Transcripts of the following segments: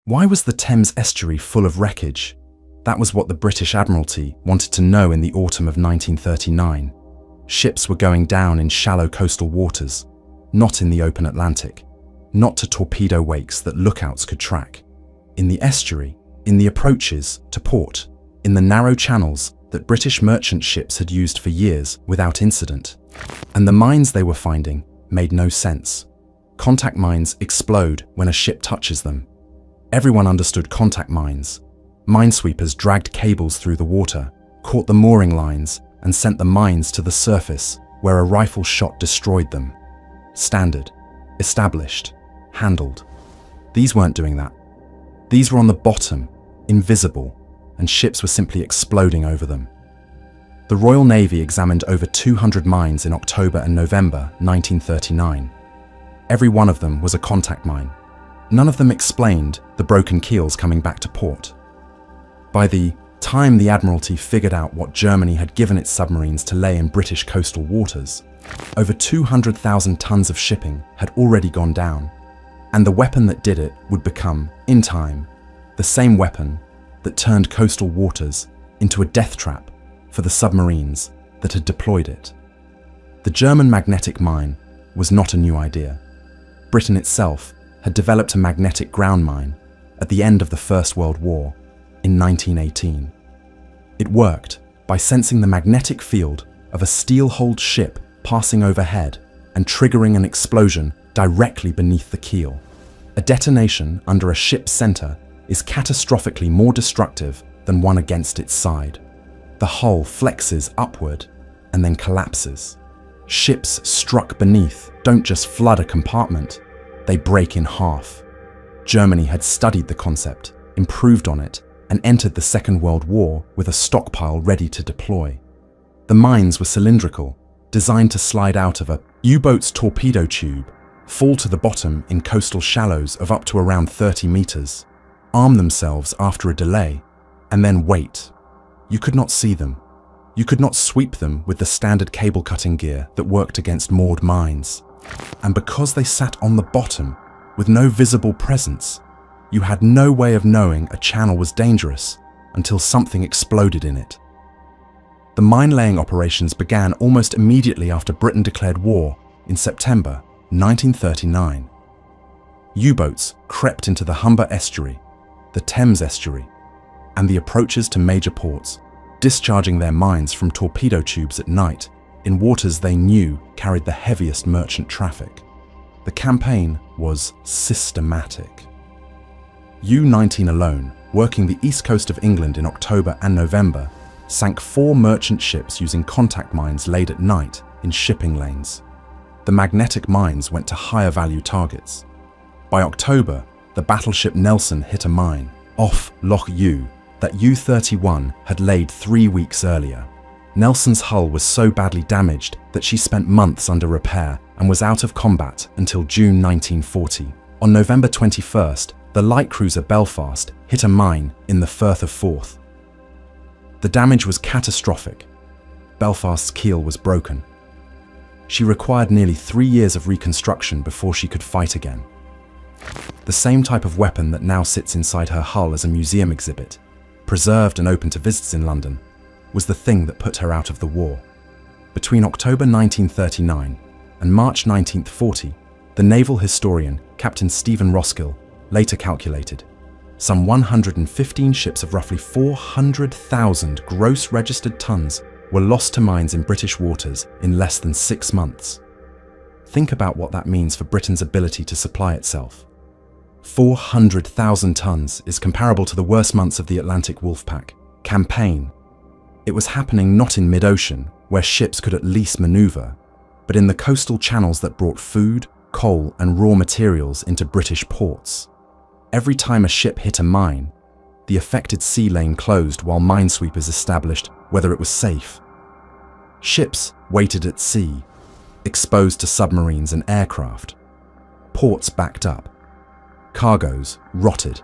Why was the Thames estuary full of wreckage? That was what the British Admiralty wanted to know in the autumn of 1939. Ships were going down in shallow coastal waters, not in the open Atlantic, not to torpedo wakes that lookouts could track. In the estuary, in the approaches to port, in the narrow channels that British merchant ships had used for years without incident. And the mines they were finding made no sense. Contact mines explode when a ship touches them. Everyone understood contact mines. Minesweepers dragged cables through the water, caught the mooring lines, and sent the mines to the surface where a rifle shot destroyed them. Standard, established, handled. These weren't doing that. These were on the bottom, invisible, and ships were simply exploding over them. The Royal Navy examined over 200 mines in October and November 1939. Every one of them was a contact mine. None of them explained the broken keels coming back to port. By the time the Admiralty figured out what Germany had given its submarines to lay in British coastal waters, over 200,000 tons of shipping had already gone down, and the weapon that did it would become, in time, the same weapon that turned coastal waters into a death trap for the submarines that had deployed it. The German magnetic mine was not a new idea. Britain itself had developed a magnetic ground mine at the end of the First World War in 1918. It worked by sensing the magnetic field of a steel-hulled ship passing overhead and triggering an explosion directly beneath the keel. A detonation under a ship's center is catastrophically more destructive than one against its side. The hull flexes upward and then collapses. Ships struck beneath don't just flood a compartment, they break in half. Germany had studied the concept, improved on it, and entered the Second World War with a stockpile ready to deploy. The mines were cylindrical, designed to slide out of a U-boat's torpedo tube, fall to the bottom in coastal shallows of up to around 30 meters, arm themselves after a delay, and then wait. You could not see them. You could not sweep them with the standard cable cutting gear that worked against moored mines. And because they sat on the bottom with no visible presence, you had no way of knowing a channel was dangerous until something exploded in it. The mine-laying operations began almost immediately after Britain declared war in September 1939. U-boats crept into the Humber estuary, the Thames estuary, and the approaches to major ports, discharging their mines from torpedo tubes at night in waters they knew carried the heaviest merchant traffic. The campaign was systematic. U-19 alone, working the east coast of England in October and November, sank 4 merchant ships using contact mines laid at night in shipping lanes. The magnetic mines went to higher value targets. By October, the battleship Nelson hit a mine off Loch Ewe that U-31 had laid 3 weeks earlier. Nelson's hull was so badly damaged that she spent months under repair and was out of combat until June 1940. On November 21st, the light cruiser Belfast hit a mine in the Firth of Forth. The damage was catastrophic. Belfast's keel was broken. She required nearly 3 years of reconstruction before she could fight again. The same type of weapon that now sits inside her hull as a museum exhibit, preserved and open to visits in London, was the thing that put her out of the war. Between October 1939 and March 1940, the naval historian Captain Stephen Roskill later calculated some 115 ships of roughly 400,000 gross registered tons were lost to mines in British waters in less than 6 months. Think about what that means for Britain's ability to supply itself. 400,000 tons is comparable to the worst months of the Atlantic Wolfpack campaign. It was happening not in mid-ocean, where ships could at least maneuver, but in the coastal channels that brought food, coal, and raw materials into British ports. Every time a ship hit a mine, the affected sea lane closed while minesweepers established whether it was safe. Ships waited at sea, exposed to submarines and aircraft. Ports backed up. Cargoes rotted.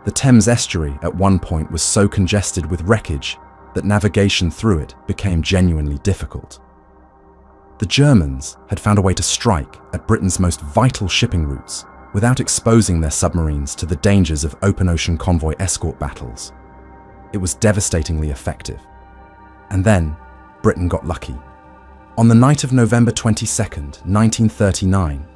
The Thames estuary at one point was so congested with wreckage that navigation through it became genuinely difficult. The Germans had found a way to strike at Britain's most vital shipping routes, without exposing their submarines to the dangers of open ocean convoy escort battles. It was devastatingly effective. And then, Britain got lucky. On the night of November 22nd, 1939,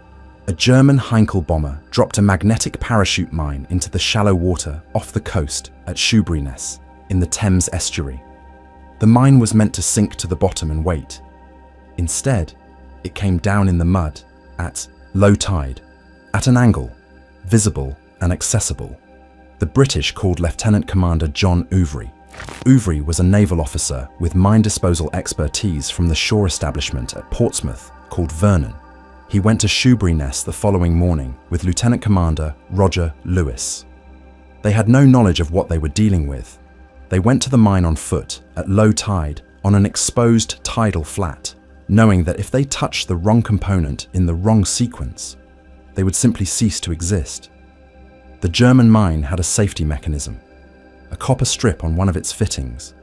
a German Heinkel bomber dropped a magnetic parachute mine into the shallow water off the coast at Shoeburyness in the Thames estuary. The mine was meant to sink to the bottom and wait. Instead, it came down in the mud at low tide, at an angle, visible and accessible. The British called Lieutenant Commander John Ouvry. Ouvry was a naval officer with mine disposal expertise from the shore establishment at Portsmouth called Vernon. He went to Shoeburyness the following morning with Lieutenant Commander Roger Lewis. They had no knowledge of what they were dealing with. They went to the mine on foot at low tide on an exposed tidal flat, knowing that if they touched the wrong component in the wrong sequence, they would simply cease to exist. The German mine had a safety mechanism, a copper strip on one of its fittings.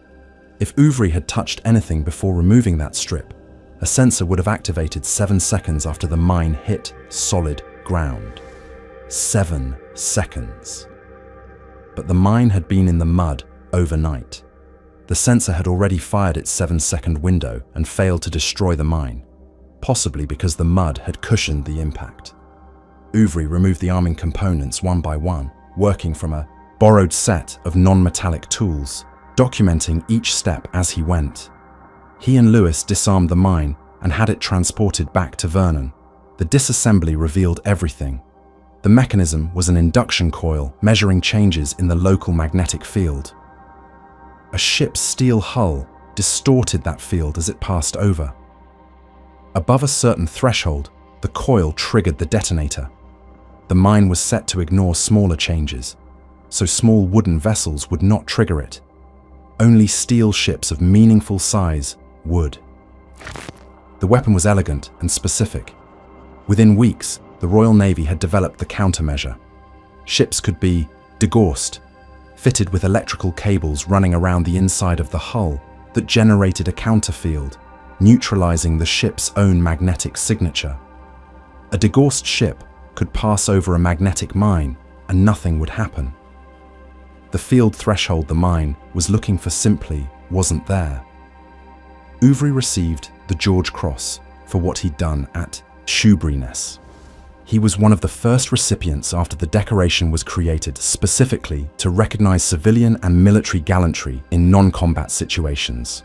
If Ouvry had touched anything before removing that strip, a sensor would have activated 7 seconds after the mine hit solid ground. 7 seconds. But the mine had been in the mud overnight. The sensor had already fired its 7-second window and failed to destroy the mine, possibly because the mud had cushioned the impact. Ouvry removed the arming components one by one, working from a borrowed set of non-metallic tools, documenting each step as he went. He and Lewis disarmed the mine and had it transported back to Vernon. The disassembly revealed everything. The mechanism was an induction coil measuring changes in the local magnetic field. A ship's steel hull distorted that field as it passed over. Above a certain threshold, the coil triggered the detonator. The mine was set to ignore smaller changes, so small wooden vessels would not trigger it. Only steel ships of meaningful size would. The weapon was elegant and specific. Within weeks, the Royal Navy had developed the countermeasure. Ships could be degaussed, fitted with electrical cables running around the inside of the hull that generated a counterfield, neutralizing the ship's own magnetic signature. A degaussed ship could pass over a magnetic mine and nothing would happen. The field threshold the mine was looking for simply wasn't there. Ouvry received the George Cross for what he'd done at Shoeburyness. He was one of the first recipients after the decoration was created specifically to recognize civilian and military gallantry in non-combat situations.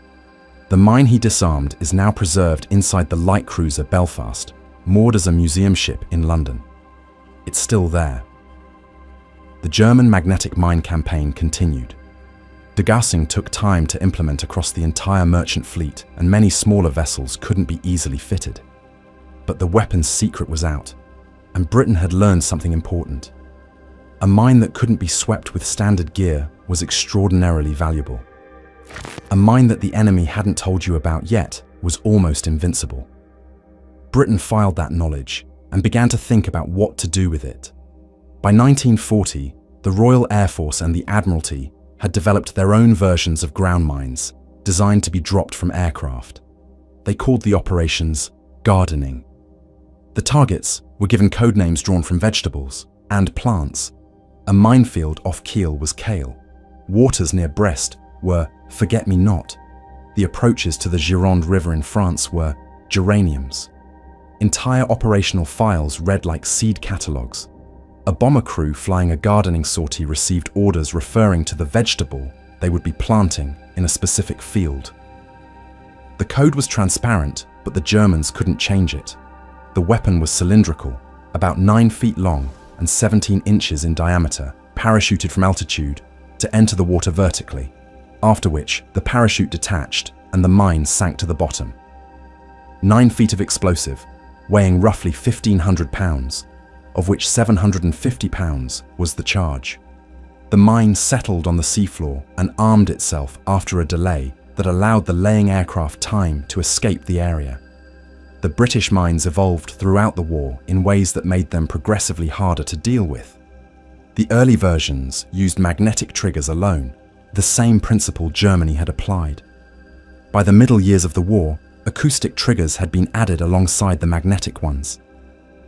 The mine he disarmed is now preserved inside the light cruiser Belfast, moored as a museum ship in London. It's still there. The German magnetic mine campaign continued. Degaussing took time to implement across the entire merchant fleet, and many smaller vessels couldn't be easily fitted. But the weapon's secret was out, and Britain had learned something important. A mine that couldn't be swept with standard gear was extraordinarily valuable. A mine that the enemy hadn't told you about yet was almost invincible. Britain filed that knowledge and began to think about what to do with it. By 1940, the Royal Air Force and the Admiralty had developed their own versions of ground mines designed to be dropped from aircraft. They called the operations gardening. The targets were given code names drawn from vegetables and plants. A minefield off Kiel was kale. Waters near Brest were forget-me-not. The approaches to the Gironde River in France were geraniums. Entire operational files read like seed catalogues. A bomber crew flying a gardening sortie received orders referring to the vegetable they would be planting in a specific field. The code was transparent, but the Germans couldn't change it. The weapon was cylindrical, about 9 feet long and 17 inches in diameter, parachuted from altitude to enter the water vertically, after which the parachute detached and the mine sank to the bottom. 9 feet of explosive, weighing roughly 1,500 pounds, of which 750 pounds was the charge. The mine settled on the seafloor and armed itself after a delay that allowed the laying aircraft time to escape the area. The British mines evolved throughout the war in ways that made them progressively harder to deal with. The early versions used magnetic triggers alone, the same principle Germany had applied. By the middle years of the war, acoustic triggers had been added alongside the magnetic ones.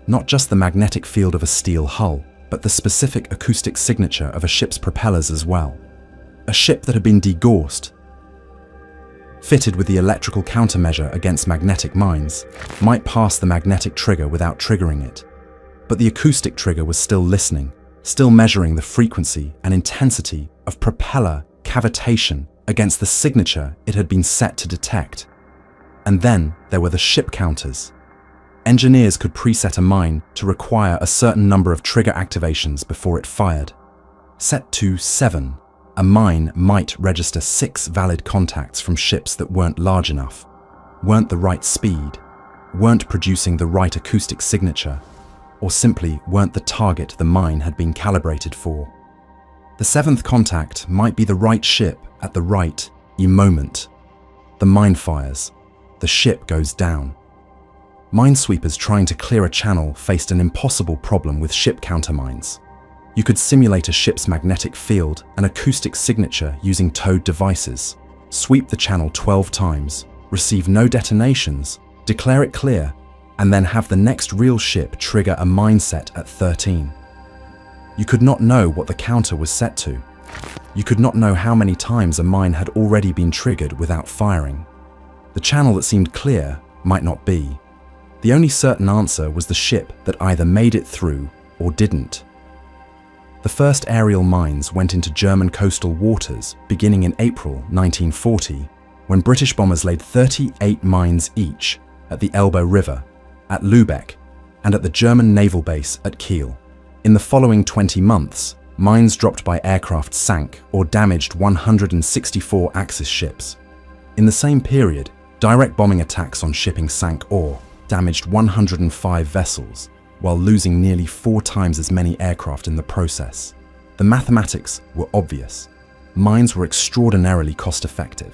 Not just the magnetic field of a steel hull, but the specific acoustic signature of a ship's propellers as well. A ship that had been degaussed, fitted with the electrical countermeasure against magnetic mines, might pass the magnetic trigger without triggering it. But the acoustic trigger was still listening, still measuring the frequency and intensity of propeller cavitation against the signature it had been set to detect. And then there were the ship counters. Engineers could preset a mine to require a certain number of trigger activations before it fired. Set to 7, a mine might register 6 valid contacts from ships that weren't large enough, weren't the right speed, weren't producing the right acoustic signature, or simply weren't the target the mine had been calibrated for. The 7th contact might be the right ship at the right moment. The mine fires. The ship goes down. Minesweepers trying to clear a channel faced an impossible problem with ship countermines. You could simulate a ship's magnetic field and acoustic signature using towed devices, sweep the channel 12 times, receive no detonations, declare it clear, and then have the next real ship trigger a mine set at 13. You could not know what the counter was set to. You could not know how many times a mine had already been triggered without firing. The channel that seemed clear might not be. The only certain answer was the ship that either made it through or didn't. The first aerial mines went into German coastal waters beginning in April 1940, when British bombers laid 38 mines each at the Elbe River, at Lübeck, and at the German naval base at Kiel. In the following 20 months, mines dropped by aircraft sank or damaged 164 Axis ships. In the same period, direct bombing attacks on shipping sank or damaged 105 vessels, while losing nearly 4 times as many aircraft in the process. The mathematics were obvious. Mines were extraordinarily cost-effective.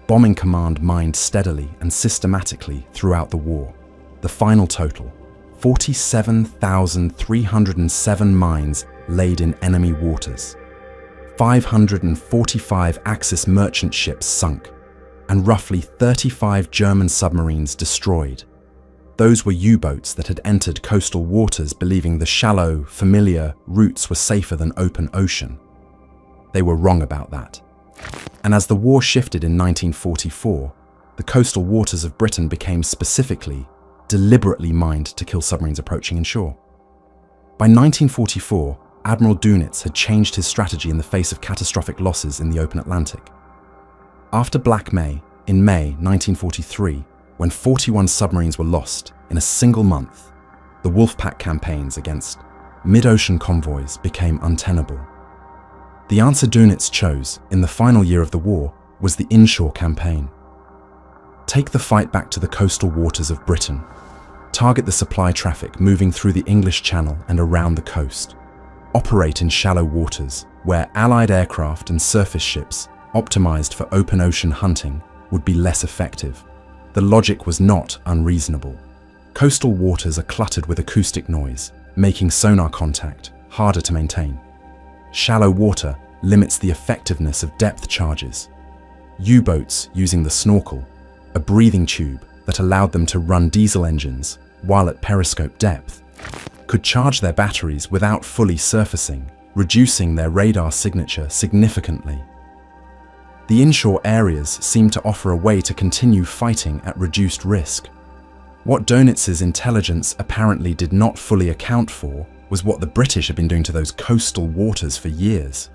Bombing command mined steadily and systematically throughout the war. The final total: 47,307 mines laid in enemy waters. 545 Axis merchant ships sunk, and roughly 35 German submarines destroyed. Those were U-boats that had entered coastal waters believing the shallow, familiar routes were safer than open ocean. They were wrong about that. And as the war shifted in 1944, the coastal waters of Britain became specifically, deliberately mined to kill submarines approaching inshore. By 1944, Admiral Dönitz had changed his strategy in the face of catastrophic losses in the open Atlantic. After Black May, in May 1943, when 41 submarines were lost in a single month, the Wolfpack campaigns against mid-ocean convoys became untenable. The answer Dönitz chose in the final year of the war was the inshore campaign. Take the fight back to the coastal waters of Britain. Target the supply traffic moving through the English Channel and around the coast. Operate in shallow waters where Allied aircraft and surface ships optimized for open ocean hunting would be less effective. The logic was not unreasonable. Coastal waters are cluttered with acoustic noise, making sonar contact harder to maintain. Shallow water limits the effectiveness of depth charges. U-boats using the snorkel, a breathing tube that allowed them to run diesel engines while at periscope depth, could charge their batteries without fully surfacing, reducing their radar signature significantly. The inshore areas seemed to offer a way to continue fighting at reduced risk. What Dönitz's intelligence apparently did not fully account for was what the British had been doing to those coastal waters for years.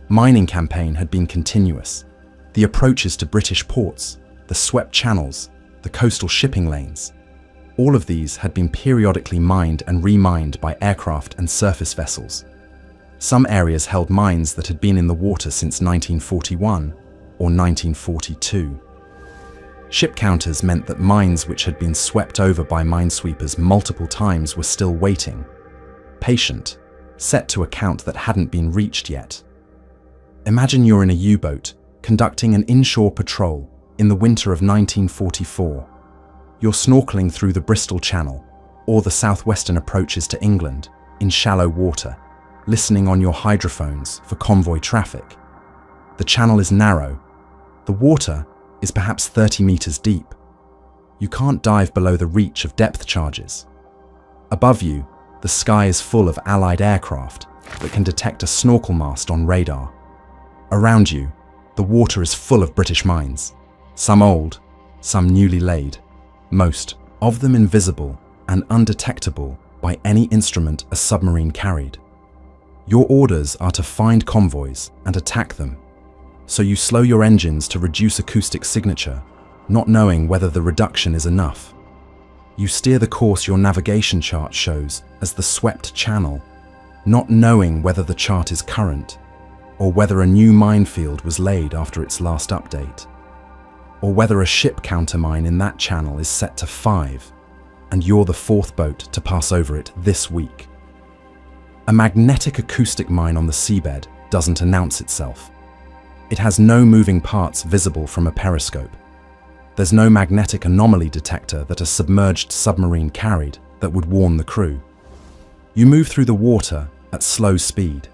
Mining campaign had been continuous. The approaches to British ports, the swept channels, the coastal shipping lanes, all of these had been periodically mined and remined by aircraft and surface vessels. Some areas held mines that had been in the water since 1941 or 1942. Ship counters meant that mines which had been swept over by minesweepers multiple times were still waiting, patient, set to a count that hadn't been reached yet. Imagine you're in a U-boat conducting an inshore patrol in the winter of 1944. You're snorkeling through the Bristol Channel or the southwestern approaches to England in shallow water, listening on your hydrophones for convoy traffic. The channel is narrow. The water is perhaps 30 meters deep. You can't dive below the reach of depth charges. Above you, the sky is full of Allied aircraft that can detect a snorkel mast on radar. Around you, the water is full of British mines, some old, some newly laid, most of them invisible and undetectable by any instrument a submarine carried. Your orders are to find convoys and attack them, so you slow your engines to reduce acoustic signature, not knowing whether the reduction is enough. You steer the course your navigation chart shows as the swept channel, not knowing whether the chart is current, or whether a new minefield was laid after its last update, or whether a ship countermine in that channel is set to 5, and you're the 4th boat to pass over it this week. A magnetic acoustic mine on the seabed doesn't announce itself. It has no moving parts visible from a periscope. There's no magnetic anomaly detector that a submerged submarine carried that would warn the crew. You move through the water at slow speed,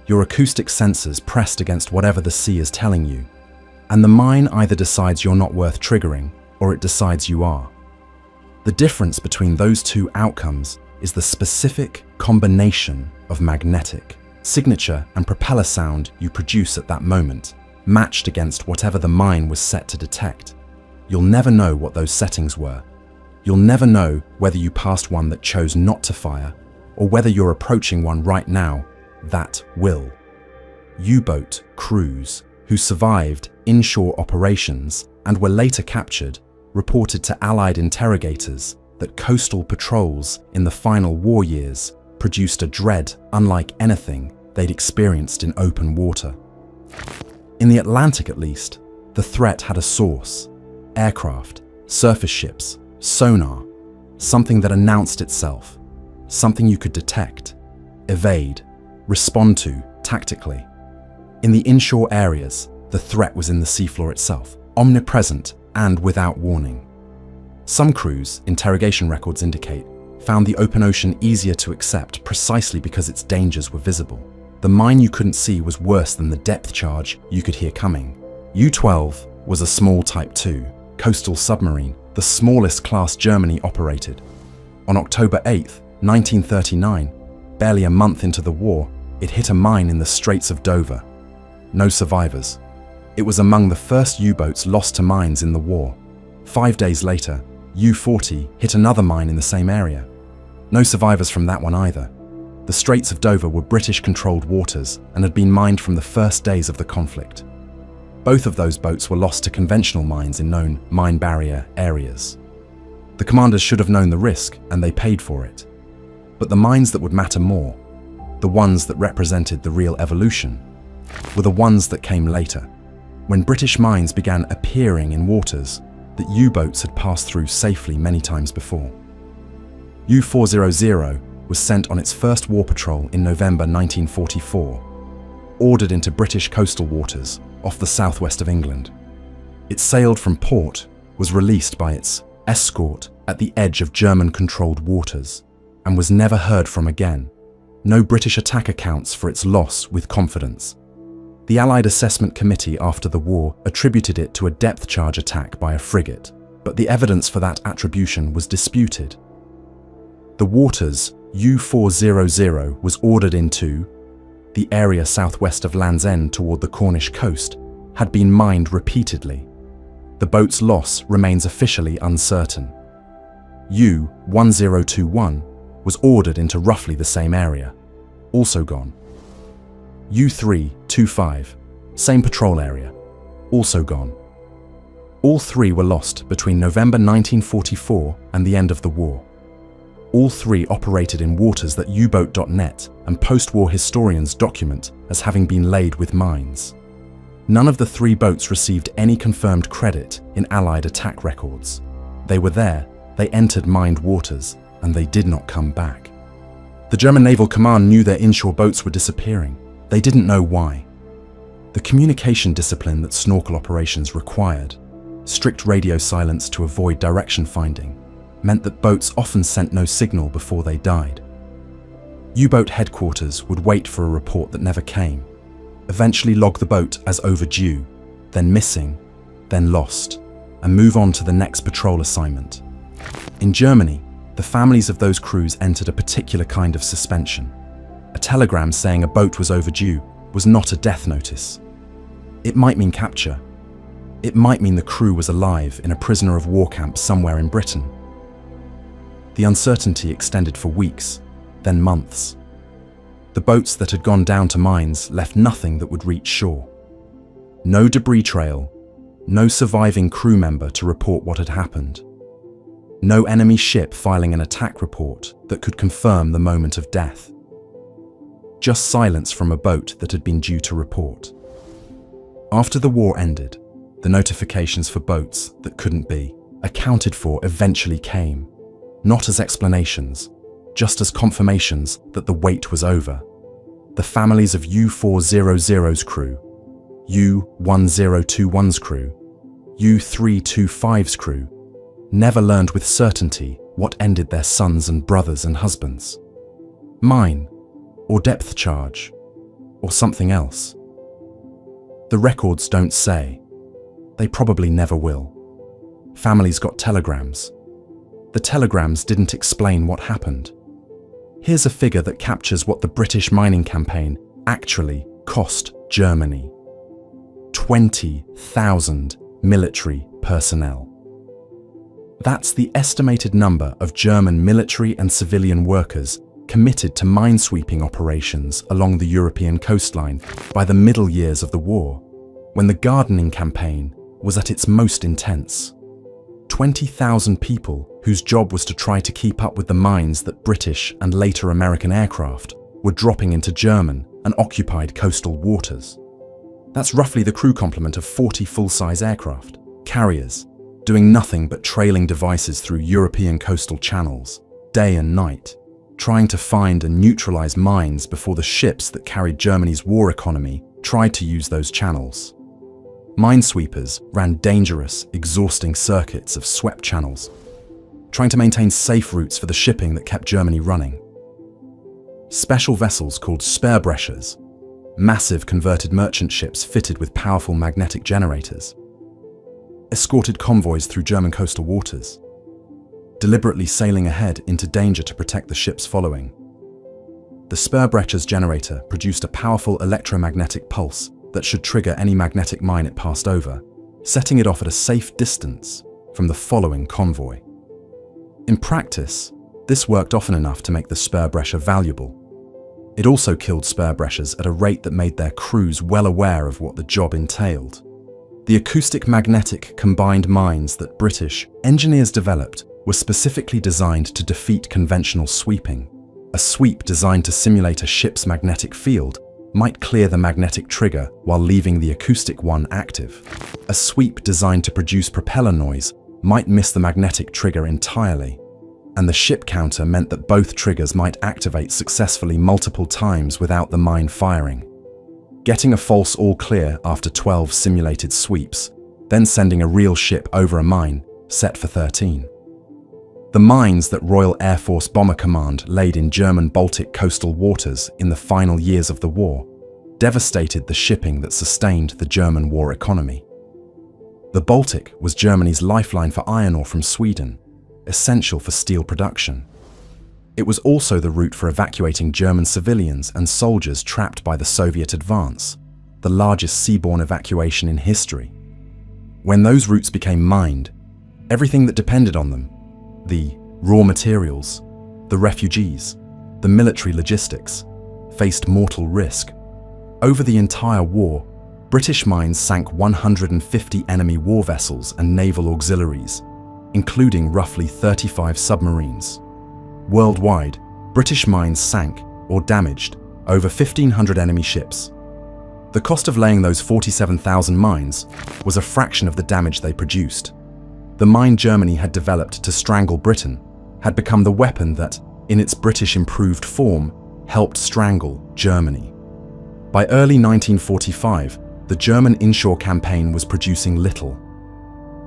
your acoustic sensors pressed against whatever the sea is telling you, and the mine either decides you're not worth triggering or it decides you are. The difference between those two outcomes is the specific combination of magnetic signature and propeller sound you produce at that moment, matched against whatever the mine was set to detect. You'll never know what those settings were. You'll never know whether you passed one that chose not to fire, or whether you're approaching one right now that will. U-boat crews who survived inshore operations and were later captured reported to Allied interrogators that coastal patrols in the final war years produced a dread unlike anything they'd experienced in open water. In the Atlantic at least, the threat had a source: aircraft, surface ships, sonar, something that announced itself, something you could detect, evade, respond to tactically. In the inshore areas, the threat was in the seafloor itself, omnipresent and without warning. Some crews, interrogation records indicate, found the open ocean easier to accept precisely because its dangers were visible. The mine you couldn't see was worse than the depth charge you could hear coming. U-12 was a small Type 2 coastal submarine, the smallest class Germany operated. On October 8, 1939, barely a month into the war, it hit a mine in the Straits of Dover. No survivors. It was among the first U-boats lost to mines in the war. 5 days later, U-40 hit another mine in the same area. No survivors from that one either. The Straits of Dover were British-controlled waters and had been mined from the first days of the conflict. Both of those boats were lost to conventional mines in known mine barrier areas. The commanders should have known the risk, and they paid for it. But the mines that would matter more, the ones that represented the real evolution, were the ones that came later, when British mines began appearing in waters that U-boats had passed through safely many times before. U-400 was sent on its first war patrol in November 1944, ordered into British coastal waters off the southwest of England. It sailed from port, was released by its escort at the edge of German-controlled waters, and was never heard from again. No British attack accounts for its loss with confidence. The Allied Assessment Committee after the war attributed it to a depth charge attack by a frigate, but the evidence for that attribution was disputed. The waters U-400 was ordered into, the area southwest of Land's End toward the Cornish coast, had been mined repeatedly. The boat's loss remains officially uncertain. U-1021 was ordered into roughly the same area, also gone. U-325, same patrol area, also gone. All three were lost between November 1944 and the end of the war. All three operated in waters that U-boat.net and post-war historians document as having been laid with mines. None of the three boats received any confirmed credit in Allied attack records. They were there, they entered mined waters, and they did not come back. The German Naval Command knew their inshore boats were disappearing. They didn't know why. The communication discipline that snorkel operations required, strict radio silence to avoid direction finding, meant that boats often sent no signal before they died. U-boat headquarters would wait for a report that never came, eventually log the boat as overdue, then missing, then lost, and move on to the next patrol assignment. In Germany, The families of those crews entered a particular kind of suspension. A telegram saying a boat was overdue was not a death notice. It might mean capture. It might mean the crew was alive in a prisoner of war camp somewhere in Britain. The uncertainty extended for weeks, then months. The boats that had gone down to mines left nothing that would reach shore. No debris trail, no surviving crew member to report what had happened. No enemy ship filing an attack report that could confirm the moment of death. Just silence from a boat that had been due to report. After the war ended, the notifications for boats that couldn't be accounted for eventually came, not as explanations, just as confirmations that the wait was over. The families of U-400's crew, U-1021's crew, U-325's crew never learned with certainty what ended their sons and brothers and husbands. Mine, or depth charge, or something else. The records don't say. They probably never will. Families got telegrams. The telegrams didn't explain what happened. Here's a figure that captures what the British mining campaign actually cost Germany. 20,000 military personnel. That's the estimated number of German military and civilian workers committed to minesweeping operations along the European coastline by the middle years of the war, when the gardening campaign was at its most intense. 20,000 people whose job was to try to keep up with the mines that British and later American aircraft were dropping into German and occupied coastal waters. That's roughly the crew complement of 40 full-size aircraft, carriers, doing nothing but trailing devices through European coastal channels, day and night, trying to find and neutralize mines before the ships that carried Germany's war economy tried to use those channels. Minesweepers ran dangerous, exhausting circuits of swept channels, trying to maintain safe routes for the shipping that kept Germany running. Special vessels called Speerbrechers, massive converted merchant ships fitted with powerful magnetic generators, escorted convoys through German coastal waters, deliberately sailing ahead into danger to protect the ships following. The Speerbrechers generator produced a powerful electromagnetic pulse that should trigger any magnetic mine it passed over, setting it off at a safe distance from the following convoy. In practice, this worked often enough to make the Speerbrecher valuable. It also killed Speerbrechers at a rate that made their crews well aware of what the job entailed. The acoustic magnetic combined mines that British engineers developed were specifically designed to defeat conventional sweeping. A sweep designed to simulate a ship's magnetic field might clear the magnetic trigger while leaving the acoustic one active. A sweep designed to produce propeller noise might miss the magnetic trigger entirely, and the ship counter meant that both triggers might activate successfully multiple times without the mine firing. Getting a false all clear after 12 simulated sweeps, then sending a real ship over a mine set for 13. The mines that Royal Air Force Bomber Command laid in German Baltic coastal waters in the final years of the war devastated the shipping that sustained the German war economy. The Baltic was Germany's lifeline for iron ore from Sweden, essential for steel production. It was also the route for evacuating German civilians and soldiers trapped by the Soviet advance, the largest seaborne evacuation in history. When those routes became mined, everything that depended on them, the raw materials, the refugees, the military logistics, faced mortal risk. Over the entire war, British mines sank 150 enemy war vessels and naval auxiliaries, including roughly 35 submarines. Worldwide, British mines sank or damaged over 1,500 enemy ships. The cost of laying those 47,000 mines was a fraction of the damage they produced. The mine Germany had developed to strangle Britain had become the weapon that, in its British improved form, helped strangle Germany. By early 1945, the German inshore campaign was producing little.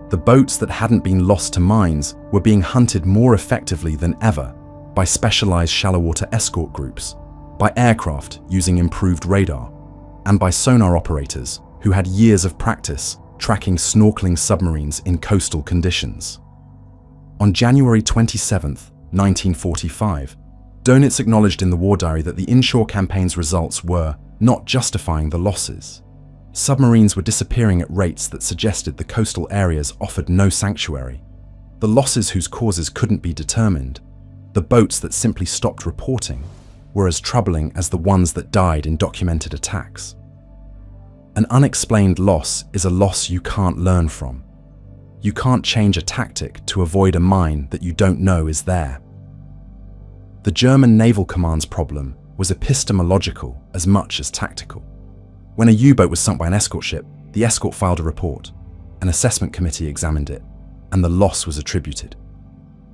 The boats that hadn't been lost to mines were being hunted more effectively than ever by specialized shallow water escort groups, by aircraft using improved radar, and by sonar operators who had years of practice tracking snorkeling submarines in coastal conditions. On January 27, 1945, Donitz acknowledged in the war diary that the inshore campaign's results were not justifying the losses. Submarines were disappearing at rates that suggested the coastal areas offered no sanctuary. The losses whose causes couldn't be determined, the boats that simply stopped reporting, were as troubling as the ones that died in documented attacks. An unexplained loss is a loss you can't learn from. You can't change a tactic to avoid a mine that you don't know is there. The German Naval Command's problem was epistemological as much as tactical. When a U-boat was sunk by an escort ship, the escort filed a report, an assessment committee examined it, and the loss was attributed.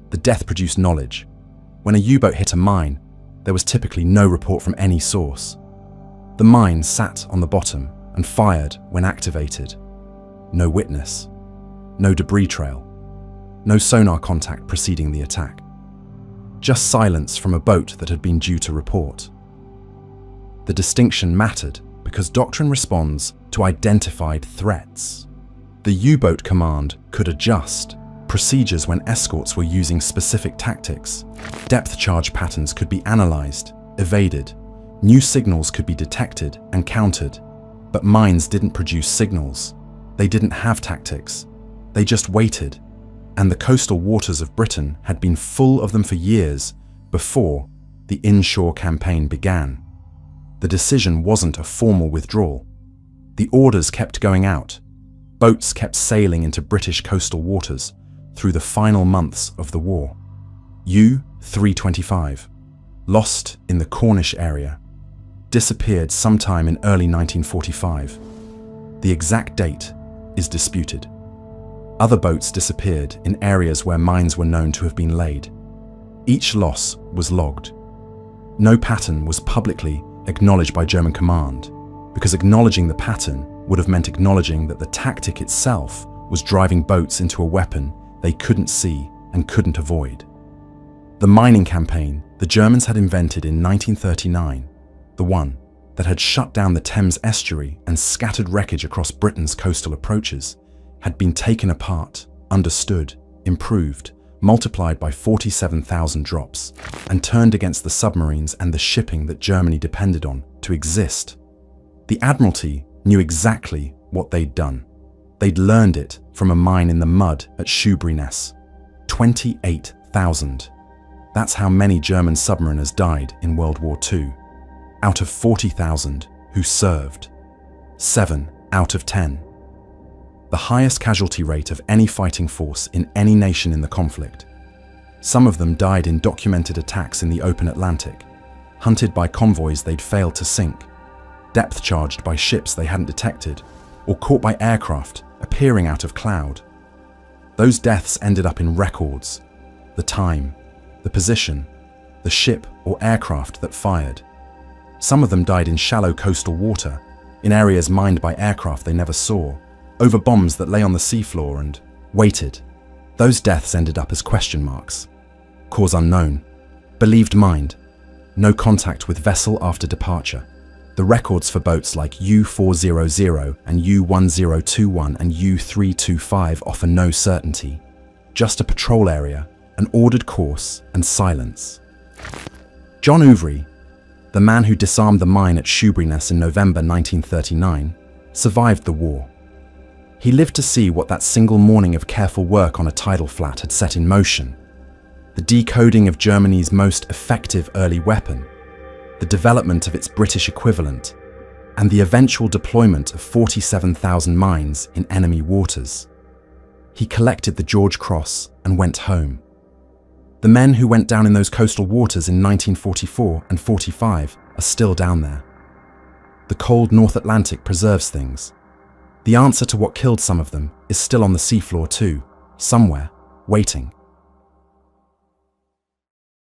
The death produced knowledge. When a U-boat hit a mine, there was typically no report from any source. The mine sat on the bottom and fired when activated. No witness, no debris trail, no sonar contact preceding the attack. Just silence from a boat that had been due to report. The distinction mattered because doctrine responds to identified threats. The U-boat command could adjust procedures when escorts were using specific tactics. Depth charge patterns could be analyzed, evaded. New signals could be detected and countered. But mines didn't produce signals. They didn't have tactics. They just waited. And the coastal waters of Britain had been full of them for years before the inshore campaign began. The decision wasn't a formal withdrawal. The orders kept going out. Boats kept sailing into British coastal waters through the final months of the war. U-325, lost in the Cornish area, disappeared sometime in early 1945. The exact date is disputed. Other boats disappeared in areas where mines were known to have been laid. Each loss was logged. No pattern was publicly acknowledged by German command, because acknowledging the pattern would have meant acknowledging that the tactic itself was driving boats into a weapon they couldn't see and couldn't avoid. The mining campaign the Germans had invented in 1939, the one that had shut down the Thames estuary and scattered wreckage across Britain's coastal approaches, had been taken apart, understood, improved, multiplied by 47,000 drops, and turned against the submarines and the shipping that Germany depended on to exist. The Admiralty knew exactly what they'd done. They'd learned it from a mine in the mud at Shoeburyness. 28,000. That's how many German submariners died in World War II. Out of 40,000 who served. 7 out of 10. The highest casualty rate of any fighting force in any nation in the conflict. Some of them died in documented attacks in the open Atlantic, hunted by convoys they'd failed to sink, depth charged by ships they hadn't detected, or caught by aircraft appearing out of cloud. Those deaths ended up in records, the time, the position, the ship or aircraft that fired. Some of them died in shallow coastal water, in areas mined by aircraft they never saw, over bombs that lay on the seafloor and waited. Those deaths ended up as question marks. Cause unknown. Believed mined. No contact with vessel after departure. The records for boats like U-400 and U-1021 and U-325 offer no certainty. Just a patrol area, an ordered course, and silence. John Ouvry, the man who disarmed the mine at Shoeburyness in November 1939, survived the war. He lived to see what that single morning of careful work on a tidal flat had set in motion. The decoding of Germany's most effective early weapon, the development of its British equivalent, and the eventual deployment of 47,000 mines in enemy waters. He collected the George Cross and went home. The men who went down in those coastal waters in 1944 and 45 are still down there. The cold North Atlantic preserves things. The answer to what killed some of them is still on the seafloor too, somewhere, waiting.